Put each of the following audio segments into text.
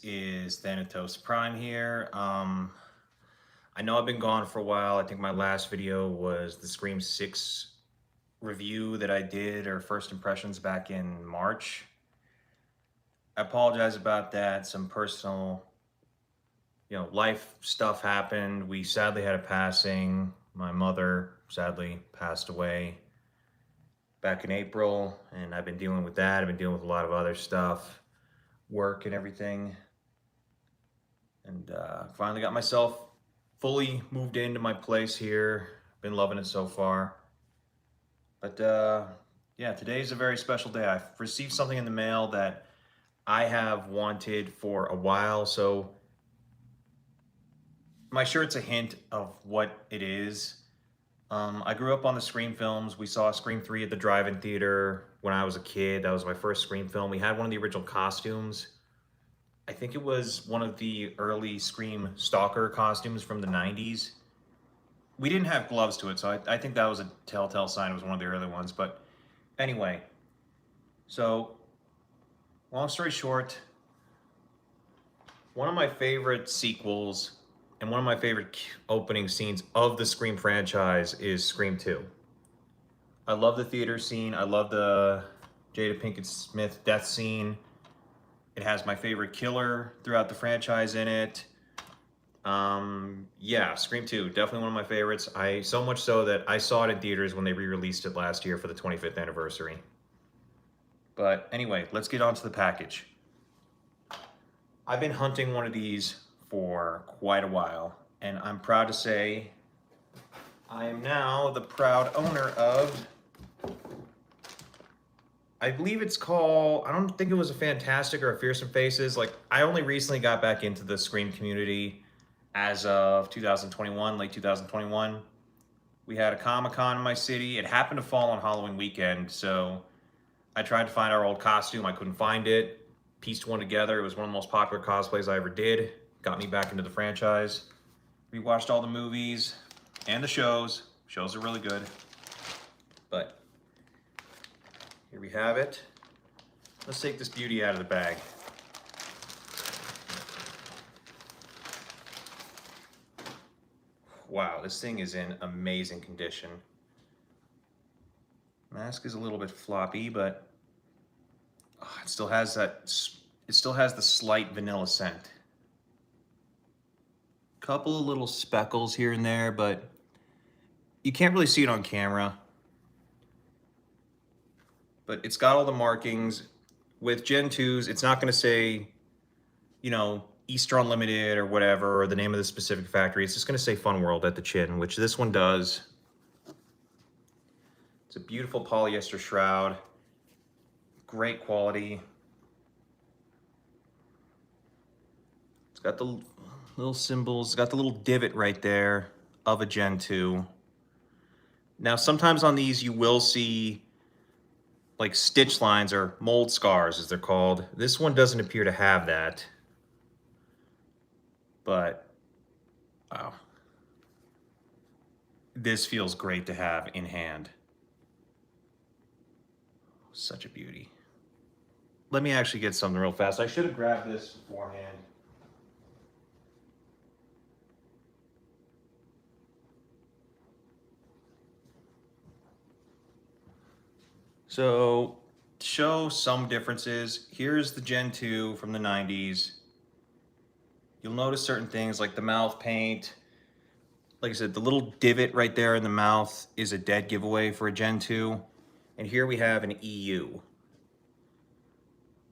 is Thanatos Prime here. I know I've been gone for a while. I think my last video was the Scream 6 review that I did, or first impressions, back in March. I apologize about that. Some personal, life stuff happened. We sadly had a passing. My mother sadly passed away back in April, and I've been dealing with that. I've been dealing with a lot of other stuff, work and everything. And finally got myself fully moved into my place here. Been loving it so far. But yeah, today's a very special day. I've received something in the mail that I have wanted for a while. So my shirt's a hint of what it is. I grew up on the Scream films. We saw Scream 3 at the drive-in theater when I was a kid. That was my first Scream film. We had one of the original costumes. I think it was one of the early Scream Stalker costumes from the 90s. We didn't have gloves to it, so I think that was a telltale sign it was one of the early ones. But anyway, so long story short, one of my favorite sequels and one of my favorite opening scenes of the Scream franchise is Scream 2. I love the theater scene. I love the Jada Pinkett Smith death scene. It has my favorite killer throughout the franchise in it. Yeah, Scream 2, definitely one of my favorites. So much so that I saw it in theaters when they re-released it last year for the 25th anniversary. But anyway, let's get on to the package. I've been hunting one of these for quite a while, and I'm proud to say I am now the proud owner of, I believe it's called, I don't think it was a Fantastic or a Fearsome Faces. Like, I only recently got back into the Scream community as of 2021, late 2021. We had a Comic-Con in my city. It happened to fall on Halloween weekend, so I tried to find our old costume. I couldn't find it. Pieced one together. It was one of the most popular cosplays I ever did. Got me back into the franchise. Rewatched all the movies and the shows. Shows are really good. But here we have it. Let's take this beauty out of the bag. Wow, this thing is in amazing condition. Mask is a little bit floppy, but it still has the slight vanilla scent. Couple of little speckles here and there, but you can't really see it on camera. But it's got all the markings. With Gen 2s, it's not going to say, Easter Unlimited or whatever, or the name of the specific factory. It's just going to say Fun World at the chin, which this one does. It's a beautiful polyester shroud. Great quality. It's got the little symbols. It's got the little divot right there of a Gen 2. Now, sometimes on these you will see like stitch lines or mold scars, as they're called. This one doesn't appear to have that. But, wow. This feels great to have in hand. Such a beauty. Let me actually get something real fast. I should have grabbed this beforehand. So, to show some differences, here's the Gen 2 from the 90s. You'll notice certain things like the mouth paint. Like I said, the little divot right there in the mouth is a dead giveaway for a Gen 2. And here we have an EU.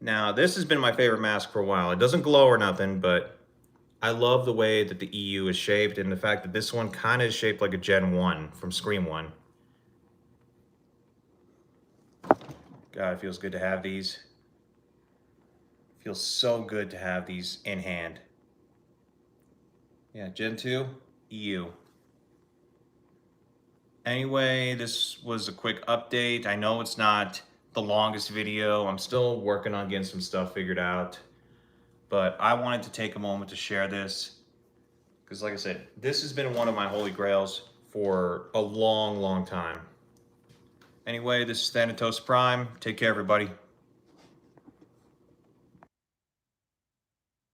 Now, this has been my favorite mask for a while. It doesn't glow or nothing, but I love the way that the EU is shaped and the fact that this one kind of is shaped like a Gen 1 from Scream 1. God, it feels good to have these. It feels so good to have these in hand. Yeah, Gen 2, EU. Anyway, this was a quick update. I know it's not the longest video. I'm still working on getting some stuff figured out. But I wanted to take a moment to share this. Because like I said, this has been one of my holy grails for a long, long time. Anyway, this is Thanatos Prime. Take care, everybody.